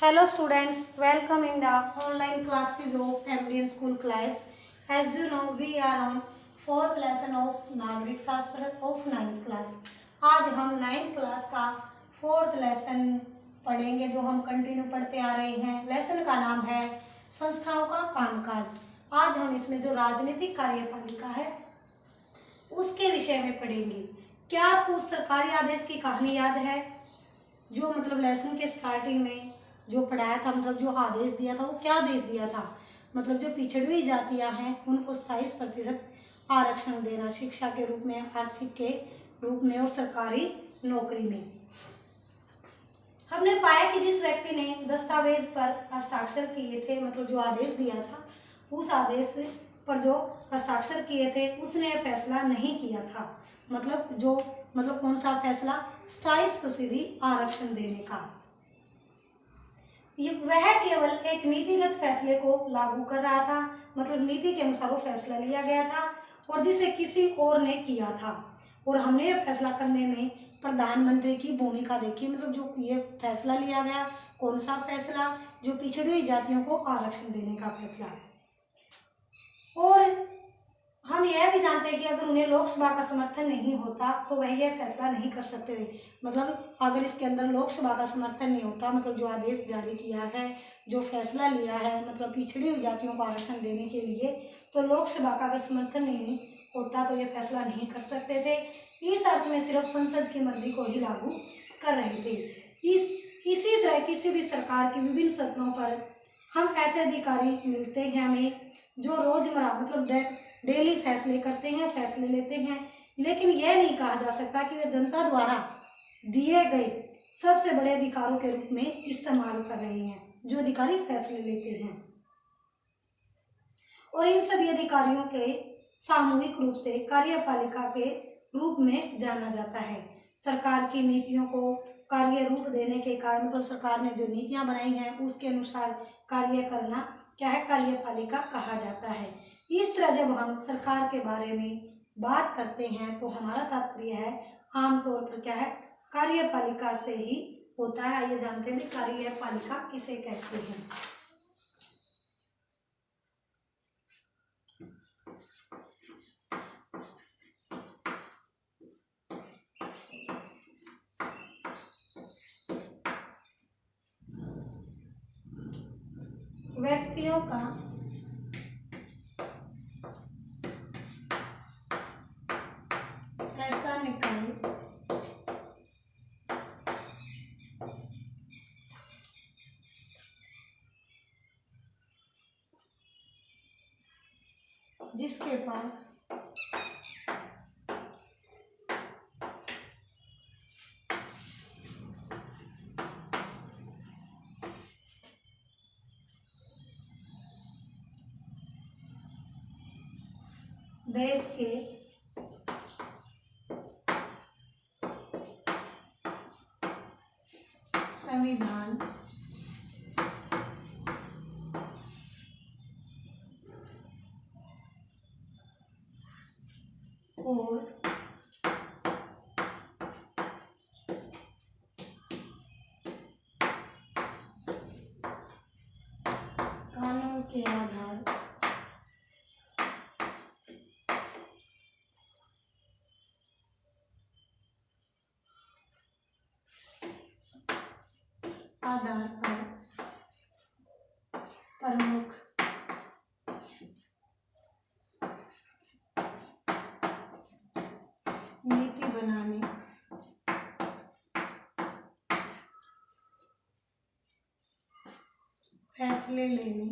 Hello students, welcome in the online classes of MDN School Clive. As you know, we are on fourth lesson of नागरिक शास्त्र of 9th class. आज हम 9th class का fourth lesson पढ़ेंगे जो हम continue पढ़ते आ रहे हैं। लेसन का नाम है संस्थाओं का कामकाज। आज हम इसमें जो राजनीतिक कार्यपालिका है उसके विषय में पढ़ेंगे। क्या आपको उस सरकारी आदेश की कहानी याद है जो मतलब लेसन के स्टार्टिंग में जो पढ़ाया था, मतलब जो आदेश दिया था वो क्या आदेश दिया था? मतलब जो पिछड़ी हुई जातियां हैं उनको 27% आरक्षण देना शिक्षा के रूप में, आर्थिक के रूप में और सरकारी नौकरी में। हमने पाया कि जिस व्यक्ति ने दस्तावेज पर हस्ताक्षर किए थे, मतलब जो आदेश दिया था उस आदेश पर जो हस्ताक्षर किए थे उसने फैसला नहीं किया था। मतलब कौन सा फैसला? 27% आरक्षण देने का। वह केवल एक नीतिगत फैसले को लागू कर रहा था, मतलब नीति के अनुसार वो फैसला लिया गया था और जिसे किसी और ने किया था। और हमने ये फैसला करने में प्रधानमंत्री की भूमिका देखी, मतलब जो ये फैसला लिया गया, कौन सा फैसला? जो पिछड़ी हुई जातियों को आरक्षण देने का फैसला। और हम यह भी जानते हैं कि अगर उन्हें लोकसभा का समर्थन नहीं होता तो वह यह फैसला नहीं कर सकते थे। मतलब अगर इसके अंदर लोकसभा का समर्थन नहीं होता, मतलब जो आदेश जारी किया है, जो फैसला लिया है, मतलब पिछड़ी हुई जातियों को आरक्षण देने के लिए, तो लोकसभा का अगर समर्थन नहीं होता तो यह फैसला नहीं कर सकते थे। इस अर्थ में सिर्फ संसद की मर्जी को ही लागू कर रहे थे। इसी तरह किसी भी सरकार की विभिन्न सत्रों पर हम ऐसे अधिकारी मिलते हैं हमें जो रोजमर्रा मतलब डेली फैसले करते हैं, फैसले लेते हैं, लेकिन यह नहीं कहा जा सकता कि वे जनता द्वारा दिए गए सबसे बड़े अधिकारों के रूप में इस्तेमाल कर रहे हैं जो अधिकारी फैसले लेते हैं। और इन सभी अधिकारियों के सामूहिक रूप से कार्यपालिका के रूप में जाना जाता है। सरकार की नीतियों को कार्य रूप देने के कारण, मतलब सरकार ने जो नीतियां बनाई हैं उसके अनुसार कार्य करना क्या है? कार्यपालिका कहा जाता है। इस तरह जब हम सरकार के बारे में बात करते हैं तो हमारा तात्पर्य है आमतौर पर क्या है? कार्यपालिका से ही होता है। आइए जानते हैं कार्यपालिका किसे कहते हैं। व्यक्तियों का ऐसा निकाय जिसके पास देश के संविधान और कानून के आधार पर प्रमुख नीति बनाने फैसले लेने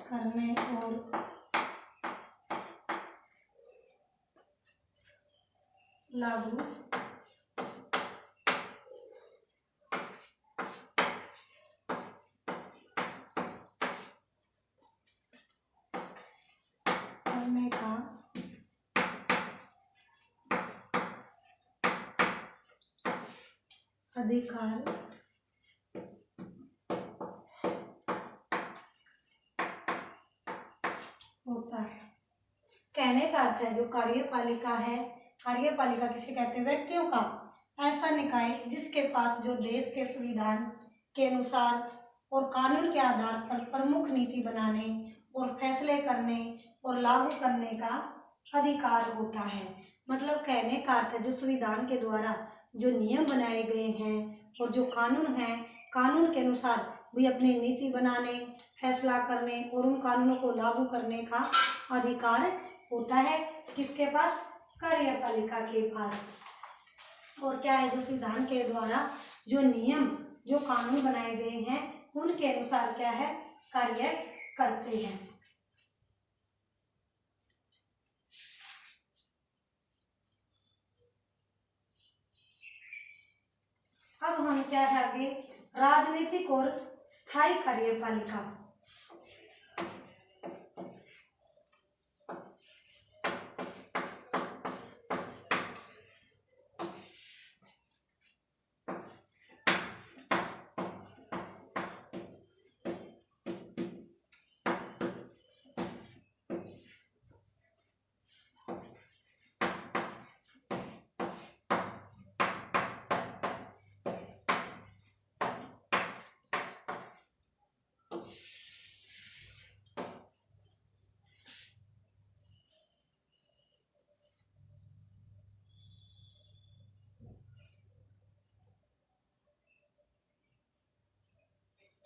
करने और लागू करने का अधिकार होता है। कहने का अर्थ है जो कार्यपालिका है, कार्यपालिका किसे कहते हैं? व्यक्तियों का ऐसा निकाय जिसके पास जो देश के संविधान के अनुसार और कानून के आधार पर प्रमुख नीति बनाने और फैसले करने और लागू करने का अधिकार होता है। मतलब कहने का अर्थ है जो संविधान के द्वारा जो नियम बनाए गए हैं और जो कानून हैं, कानून के अनुसार भी अपनी नीति बनाने, फैसला करने और उन कानूनों को लागू करने का अधिकार होता है। किसके पास? कार्यपालिका के पास। और क्या है? जो संविधान के द्वारा जो नियम, जो कानून बनाए गए हैं उनके अनुसार क्या है? कार्य करते हैं। अब हम क्या है आगे? राजनीतिक और स्थायी कार्यपालिका।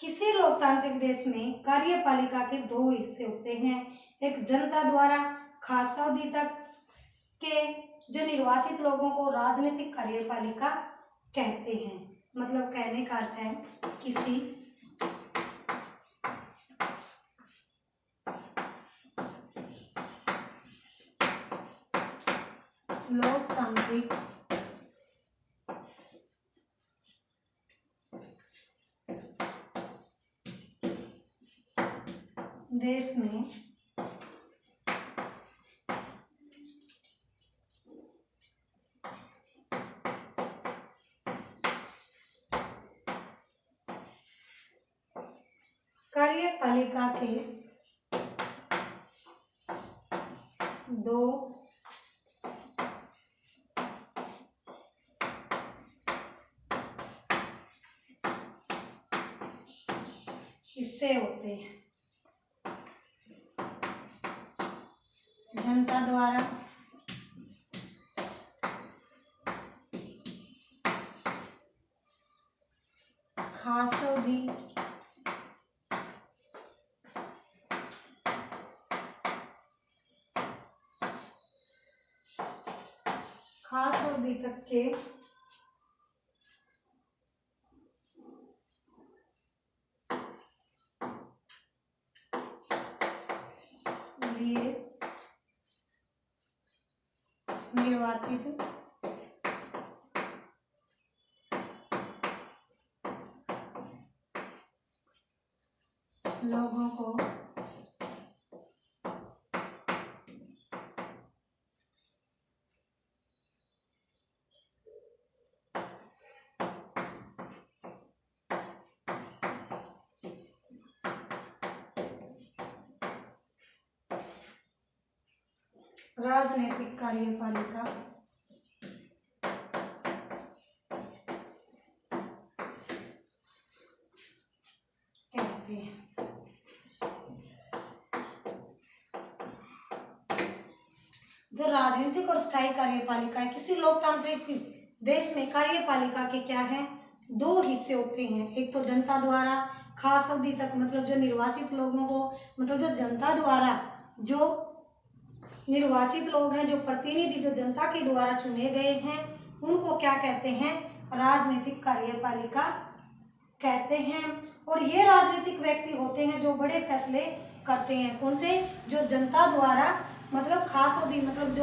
किसी लोकतांत्रिक देश में कार्यपालिका के दो हिस्से होते हैं। एक जनता द्वारा खास अवधि तक के जो निर्वाचित लोगों को राजनीतिक कार्यपालिका कहते हैं। मतलब कहने का अर्थ है किसी लोकतांत्रिक देश में कार्यपालिका के दो हिस्से होते हैं। जनता द्वारा खास अवधि तक के लिए निर्वाचित लोगों को राजनीतिक कार्यपालिका कहते हैं। जो राजनीतिक और स्थायी कार्यपालिका है, किसी लोकतांत्रिक देश में कार्यपालिका के क्या है? दो हिस्से होते हैं। एक तो जनता द्वारा खास अवधि तक, मतलब जो निर्वाचित लोगों को, मतलब जो जनता द्वारा जो निर्वाचित लोग हैं, जो प्रतिनिधि जो जनता के द्वारा चुने गए हैं, उनको क्या कहते हैं? राजनीतिक कार्यपालिका कहते हैं। और ये राजनीतिक व्यक्ति होते हैं जो बड़े फैसले करते हैं। कौन से? जो जनता द्वारा, मतलब खास अवधि, मतलब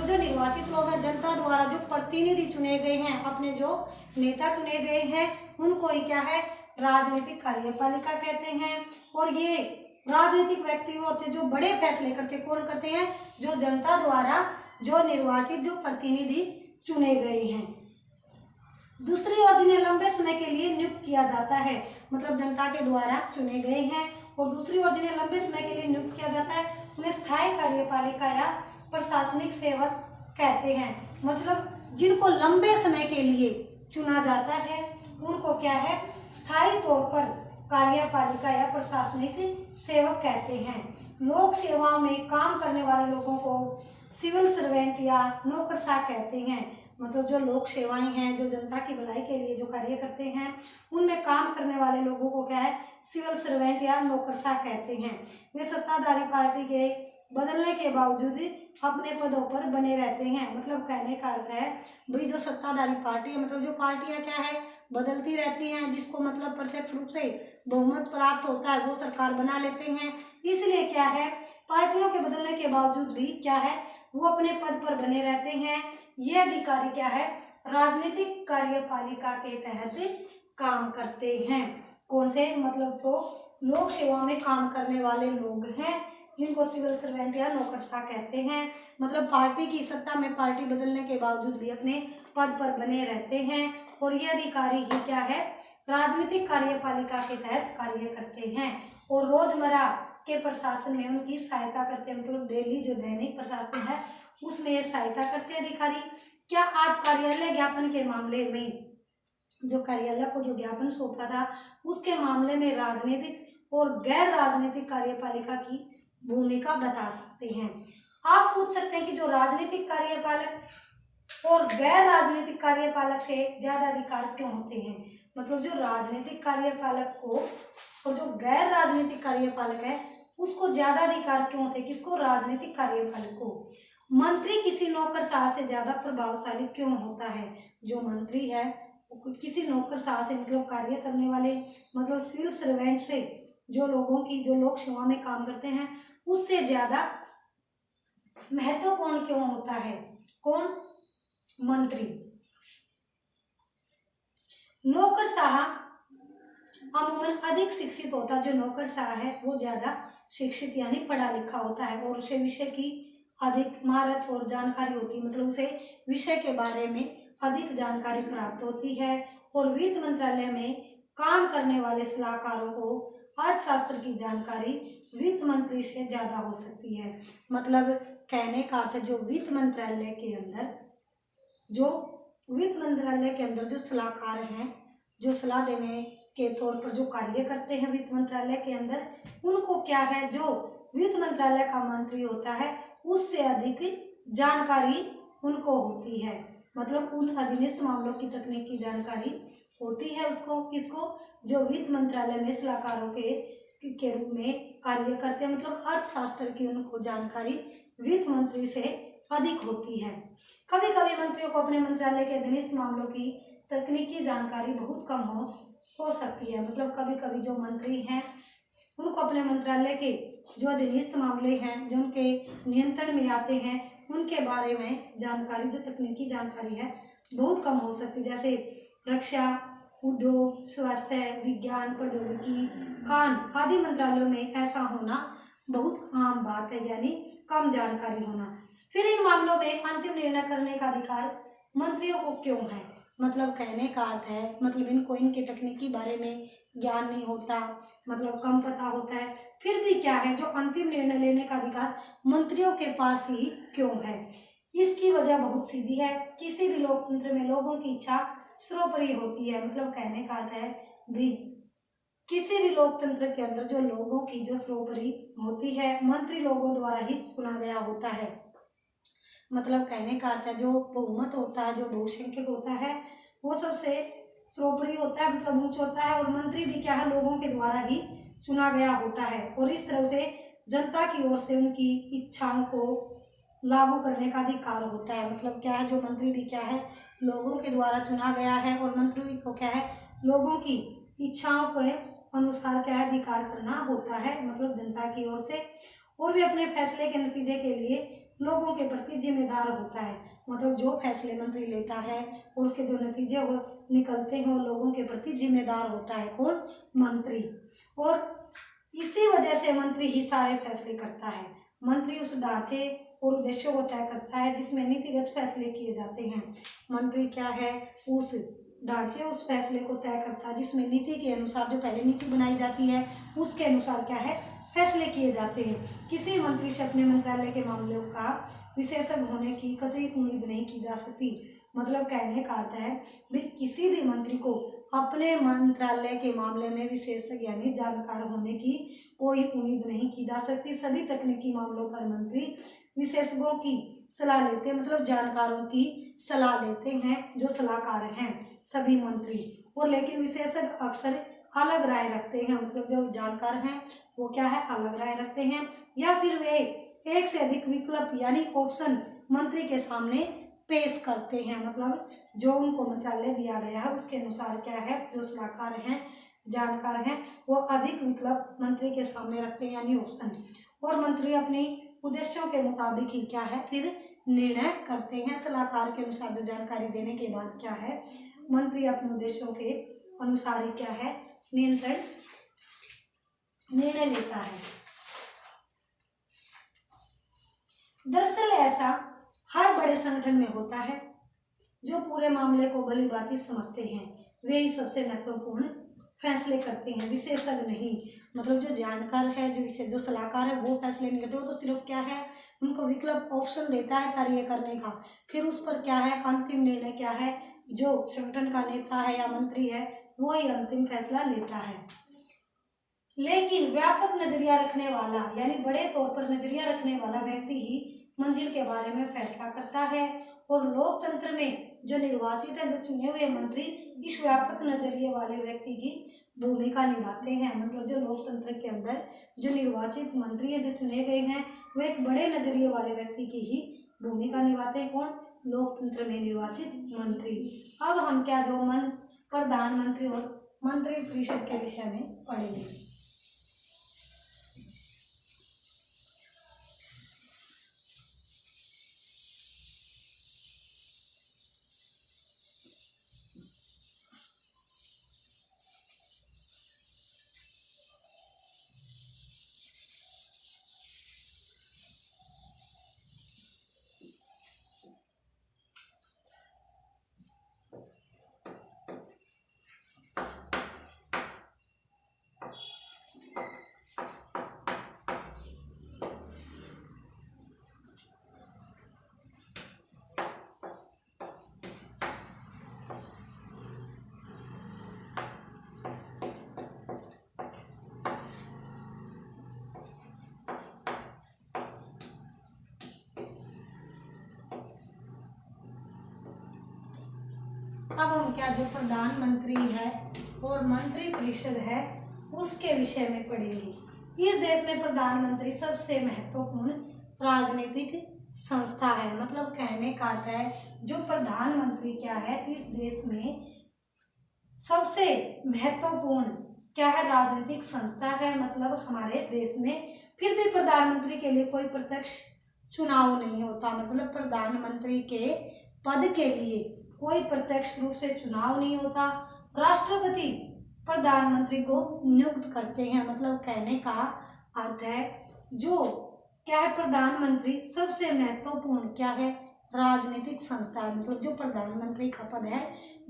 जो निर्वाचित लोग हैं, जनता द्वारा जो प्रतिनिधि चुने गए हैं, अपने जो नेता चुने गए हैं, उनको ही क्या है? राजनीतिक कार्यपालिका कहते हैं। और ये राजनीतिक व्यक्ति होते हैं जो बड़े फैसले करते। कौन करते हैं? जो जनता द्वारा जो निर्वाचित जो प्रतिनिधि चुने गए हैं। दूसरी ओर जिन्हें लंबे समय के लिए नियुक्त किया जाता है, मतलब जनता के द्वारा चुने गए हैं और दूसरी ओर जिन्हें लंबे समय के लिए नियुक्त किया जाता है उन्हें स्थायी कार्यपालिका या प्रशासनिक सेवक कहते हैं। मतलब जिनको लंबे समय के लिए चुना जाता है उनको क्या है, स्थायी तौर पर कार्यपालिका या प्रशासनिक सेवक कहते हैं। लोक सेवाओं में काम करने वाले लोगों को सिविल सर्वेंट या नौकरशाह कहते हैं। मतलब जो लोक सेवाएं हैं, जो जनता की भलाई के लिए जो कार्य करते हैं, उनमें काम करने वाले लोगों को क्या है, सिविल सर्वेंट या नौकरशाह कहते हैं। वे सत्ताधारी पार्टी के बदलने के बावजूद अपने पदों पर बने रहते हैं। मतलब कहने का अर्थ है भाई जो सत्ताधारी पार्टी है, मतलब जो पार्टियां क्या है बदलती रहती हैं, जिसको मतलब प्रत्यक्ष रूप से बहुमत प्राप्त होता है वो सरकार बना लेते हैं। इसलिए क्या है, पार्टियों के बदलने के बावजूद भी क्या है वो अपने पद पर बने रहते हैं। ये अधिकारी क्या है, राजनीतिक कार्यपालिका के तहत काम करते हैं। कौन से, मतलब जो लोक सेवा में काम करने वाले लोग हैं जिनको सिविल सर्वेंट या नौकरशाह कहते हैं। मतलब पार्टी की सत्ता में पार्टी बदलने के बावजूद भी अपने पद पर बने रहते हैं और ये अधिकारी ही क्या है, राजनीतिक कार्यपालिका के तहत कार्य करते हैं और रोजमर्रा के प्रशासन में उनकी सहायता करते हैं। मतलब डेली जो दैनिक प्रशासन है उसमें ये सहायता करते हैं अधिकारी। क्या आप कार्यालय ज्ञापन के मामले में, जो कार्यालय को जो ज्ञापन सौंपा था उसके मामले में राजनीतिक और गैर राजनीतिक कार्यपालिका की भूमिका बता सकते हैं? आप पूछ सकते हैं कि जो राजनीतिक कार्यपालक और गैर राजनीतिक कार्यपालक से ज्यादा अधिकार क्यों होते हैं? मतलब जो राजनीतिक कार्यपालक को और जो गैर राजनीतिक कार्यपालक है उसको ज्यादा अधिकार क्यों होते हैं? किसको? राजनीतिक कार्यपालक को। मंत्री किसी नौकरशाह से ज्यादा प्रभावशाली क्यों होता है? जो मंत्री है वो किसी नौकरशाह से, मतलब कार्य करने वाले, मतलब सिविल सर्वेंट से, जो लोगों की जो लोक सेवा में काम करते हैं उससे ज्यादा महत्वपूर्ण क्यों होता है? कौन? मंत्री। नौकरशाह अमूमन अधिक शिक्षित होता है। जो नौकरशाह है वो ज्यादा शिक्षित यानी पढ़ा लिखा होता है और उसे विषय की अधिक महारत और जानकारी होती है। मतलब उसे विषय के बारे में अधिक जानकारी प्राप्त होती है और वित्त मंत्रालय में काम करने वाले सलाहकारों को अर्थशास्त्र की जानकारी वित्त मंत्री से ज्यादा हो सकती है। मतलब कहने का अर्थ, जो वित्त मंत्रालय के अंदर जो सलाहकार हैं, जो सलाह देने के तौर पर जो कार्य करते हैं वित्त मंत्रालय के अंदर, उनको क्या है, जो वित्त मंत्रालय का मंत्री होता है उससे अधिक जानकारी उनको होती है। मतलब उन अधीनस्थ मामलों की तकनीकी जानकारी होती है उसको। किसको? जो वित्त मंत्रालय में सलाहकारों के रूप में कार्य करते हैं। मतलब अर्थशास्त्र की उनको जानकारी वित्त मंत्री से अधिक होती है। कभी कभी मंत्रियों को अपने मंत्रालय के अधीनस्थ मामलों की तकनीकी जानकारी बहुत कम हो सकती है। मतलब कभी कभी जो मंत्री हैं उनको अपने मंत्रालय के जो अधीनस्थ मामले हैं, जो उनके नियंत्रण में आते हैं, उनके बारे में जानकारी, जो तकनीकी जानकारी है बहुत कम हो सकती है। जैसे रक्षा, उद्योग, स्वास्थ्य, विज्ञान, प्रौद्योगिकी, खान आदि मंत्रालयों में ऐसा होना बहुत आम बात है, यानी कम जानकारी होना। फिर इन मामलों में अंतिम निर्णय करने का अधिकार मंत्रियों को क्यों है? मतलब कहने का अर्थ है, मतलब इनको इनके तकनीकी बारे में ज्ञान नहीं होता, मतलब कम पता होता है, फिर भी क्या है, जो अंतिम निर्णय लेने का अधिकार मंत्रियों के पास ही क्यों है? इसकी वजह बहुत सीधी है। किसी भी लोकतंत्र में लोगों की इच्छा सर्वोपरि होती है। मतलब कहने का अर्थ है भी किसी भी लोकतंत्र के अंदर जो लोगों की जो सर्वोपरि होती है, मंत्री लोगों द्वारा ही चुना गया होता है। मतलब कहने का अर्थ है जो बहुमत होता है, जो बहुसंख्यक होता है, वो सबसे सर्वोपरि होता है, मतलब उच्च होता है। और मंत्री भी क्या है, लोगों के द्वारा ही चुना गया होता है और इस तरह से जनता की ओर से उनकी इच्छाओं को लागू करने का अधिकार होता है। मतलब क्या है, जो मंत्री भी क्या है, लोगों के द्वारा चुना गया है और मंत्री को क्या है, लोगों की इच्छाओं के अनुसार क्या है, अधिकार करना होता है, मतलब जनता की ओर से। और भी अपने फैसले के नतीजे के लिए लोगों के प्रति जिम्मेदार होता है। मतलब जो फैसले मंत्री लेता है और उसके जो नतीजे निकलते हैं वो लोगों के प्रति जिम्मेदार होता है। कौन? मंत्री। और इसी वजह से मंत्री ही सारे फैसले करता है। मंत्री उस ढांचे और उद्देश्यों को तय करता है जिसमें नीतिगत फैसले किए जाते हैं। मंत्री क्या है, उस ढांचे उस फैसले को तय करता है, जिसमें नीति के अनुसार जो पहले नीति बनाई जाती है उसके अनुसार क्या है फैसले किए जाते हैं। किसी मंत्री से अपने मंत्रालय के मामलों का विशेषज्ञ होने की कतई उम्मीद नहीं की जा सकती। मतलब कहने का अर्थ है भी किसी भी मंत्री को अपने मंत्रालय के मामले में विशेषज्ञ यानी जानकार होने की कोई उम्मीद नहीं की जा सकती। सभी तकनीकी मामलों पर मंत्री विशेषज्ञों की सलाह लेते हैं, मतलब जानकारों की सलाह लेते हैं, जो सलाहकार हैं सभी मंत्री। और लेकिन विशेषज्ञ अक्सर अलग राय रखते हैं, मतलब जो जानकार हैं वो क्या है अलग राय रखते हैं, या फिर वे एक से अधिक विकल्प यानी ऑप्शन मंत्री के सामने पेश करते हैं। मतलब जो उनको मंत्रालय दिया गया है उसके अनुसार क्या है जो सलाहकार हैं जानकार हैं वो अधिक विकल्प मंत्री के सामने रखते हैं यानी ऑप्शन, और मंत्री अपने उद्देश्यों के मुताबिक ही क्या है फिर निर्णय करते हैं। सलाहकार के अनुसार जो जानकारी देने के बाद क्या है मंत्री अपने उद्देश्यों के अनुसार ही क्या है निर्णय लेता है। दरअसल ऐसा हर बड़े संगठन में होता है। जो पूरे मामले को भली भांति समझते हैं वे ही सबसे महत्वपूर्ण फैसले करते हैं, विशेषज्ञ नहीं। मतलब जो जानकार है जो सलाहकार है वो फैसले नहीं करते, वो तो सिर्फ क्या है उनको विकल्प ऑप्शन देता है कार्य करने का, फिर उस पर क्या है अंतिम निर्णय क्या है जो संगठन का नेता है या मंत्री है वो ही अंतिम फैसला लेता है। लेकिन व्यापक नजरिया रखने वाला यानी बड़े तौर पर नजरिया रखने वाला व्यक्ति ही मंजिल के बारे में फैसला करता है, और लोकतंत्र में जो निर्वाचित है जो चुने हुए मंत्री इस व्यापक नजरिए वाले व्यक्ति की भूमिका निभाते हैं। मतलब जो लोकतंत्र के अंदर जो निर्वाचित मंत्री है जो चुने गए हैं वो एक बड़े नजरिए वाले व्यक्ति की ही भूमिका निभाते हैं। कौन? लोकतंत्र में निर्वाचित मंत्री। अब हम क्या जो प्रधानमंत्री और मंत्री परिषद के विषय में पढ़ेंगे। अब हम क्या जो प्रधानमंत्री है और मंत्री परिषद है उसके विषय में पढ़ेंगे। इस देश में प्रधानमंत्री सबसे महत्वपूर्ण राजनीतिक संस्था है। मतलब कहने का अर्थ है जो प्रधानमंत्री क्या है इस देश में सबसे महत्वपूर्ण क्या है राजनीतिक संस्था है। मतलब हमारे देश में फिर भी प्रधानमंत्री के लिए कोई प्रत्यक्ष चुनाव नहीं होता। मतलब प्रधानमंत्री के पद के लिए कोई प्रत्यक्ष रूप से चुनाव नहीं होता। राष्ट्रपति प्रधानमंत्री को नियुक्त करते हैं। मतलब कहने का अर्थ है जो क्या है प्रधानमंत्री सबसे महत्वपूर्ण क्या है राजनीतिक संस्था है। मतलब जो प्रधानमंत्री का पद है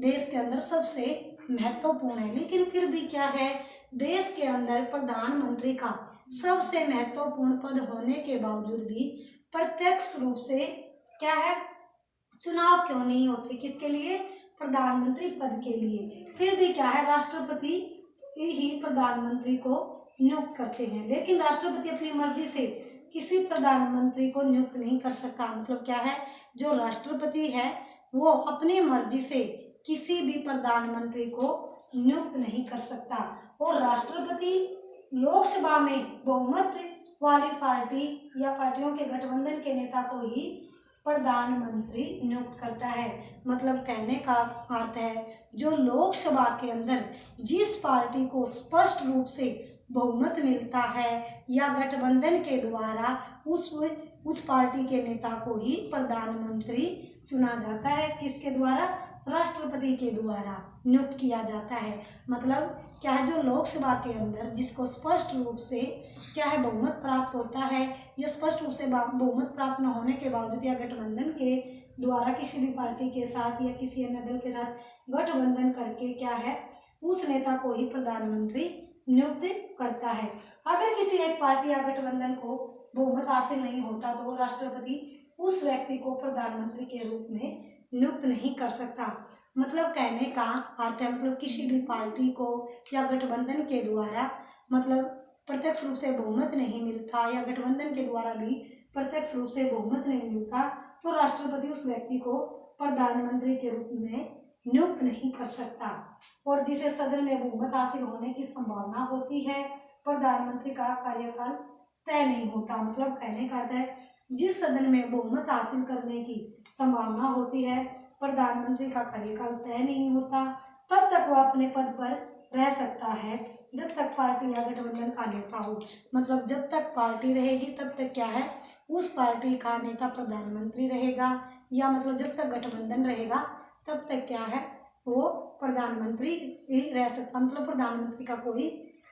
देश के अंदर सबसे महत्वपूर्ण है। लेकिन फिर भी क्या है देश के अंदर प्रधानमंत्री का सबसे महत्वपूर्ण पद होने के बावजूद भी प्रत्यक्ष रूप से क्या है चुनाव क्यों नहीं होते? किसके लिए? प्रधानमंत्री पद के लिए। फिर भी क्या है राष्ट्रपति ही प्रधानमंत्री को नियुक्त करते हैं। लेकिन राष्ट्रपति अपनी मर्जी से किसी प्रधानमंत्री को नियुक्त नहीं कर सकता। मतलब क्या है जो राष्ट्रपति है वो अपनी मर्जी से किसी भी प्रधानमंत्री को नियुक्त नहीं कर सकता। और राष्ट्रपति लोकसभा में बहुमत वाली पार्टी या पार्टियों के गठबंधन के नेता को ही प्रधानमंत्री नियुक्त करता है। मतलब कहने का अर्थ है जो लोकसभा के अंदर जिस पार्टी को स्पष्ट रूप से बहुमत मिलता है या गठबंधन के द्वारा उस पार्टी के नेता को ही प्रधानमंत्री चुना जाता है। किसके द्वारा? राष्ट्रपति के द्वारा नियुक्त किया जाता है। मतलब क्या है जो लोकसभा के अंदर जिसको स्पष्ट रूप से क्या है बहुमत प्राप्त होता है या स्पष्ट रूप से बहुमत प्राप्त न होने के बावजूद या गठबंधन के द्वारा किसी भी पार्टी के साथ या किसी अन्य दल के साथ गठबंधन करके क्या है, उस नेता को ही प्रधानमंत्री नियुक्त करता है। अगर किसी एक पार्टी या गठबंधन को बहुमत हासिल नहीं होता तो वो राष्ट्रपति उस व्यक्ति को प्रधानमंत्री के रूप में नियुक्त नहीं कर सकता। मतलब कहने का अर्थ है, मतलब किसी भी पार्टी को या गठबंधन के द्वारा मतलब प्रत्यक्ष रूप से बहुमत नहीं मिलता या गठबंधन के द्वारा भी प्रत्यक्ष रूप से बहुमत नहीं मिलता तो राष्ट्रपति उस व्यक्ति को प्रधानमंत्री के रूप में नियुक्त नहीं कर सकता। और जिसे सदन में बहुमत हासिल होने की संभावना होती है, प्रधानमंत्री का कार्यकाल तय नहीं होता। मतलब कहने का अर्थ है, जिस सदन में बहुमत हासिल करने की संभावना होती है, प्रधानमंत्री का कार्यकाल तय नहीं होता, तब तक वह अपने पद पर रह सकता है जब तक पार्टी या गठबंधन का नेता हो। मतलब जब तक पार्टी रहेगी तब तक क्या है, उस पार्टी का नेता प्रधानमंत्री रहेगा, या मतलब जब तक गठबंधन रहेगा तब तक क्या है, वो प्रधानमंत्री ही रह सकता। मतलब प्रधानमंत्री का कोई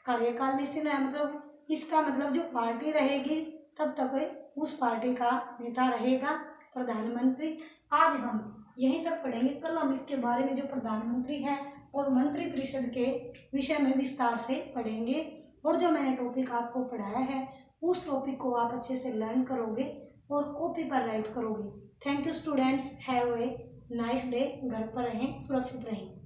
कार्यकाल निश्चित है। मतलब इसका मतलब जो पार्टी रहेगी तब तक उस पार्टी का नेता रहेगा प्रधानमंत्री। आज हम यहीं तक पढ़ेंगे, कल हम इसके बारे में जो प्रधानमंत्री है और मंत्रिपरिषद के विषय में विस्तार से पढ़ेंगे। और जो मैंने टॉपिक आपको पढ़ाया है उस टॉपिक को आप अच्छे से लर्न करोगे और कॉपी पर राइट करोगे। Thank you students, have a nice day. घर पर रहें, सुरक्षित रहें।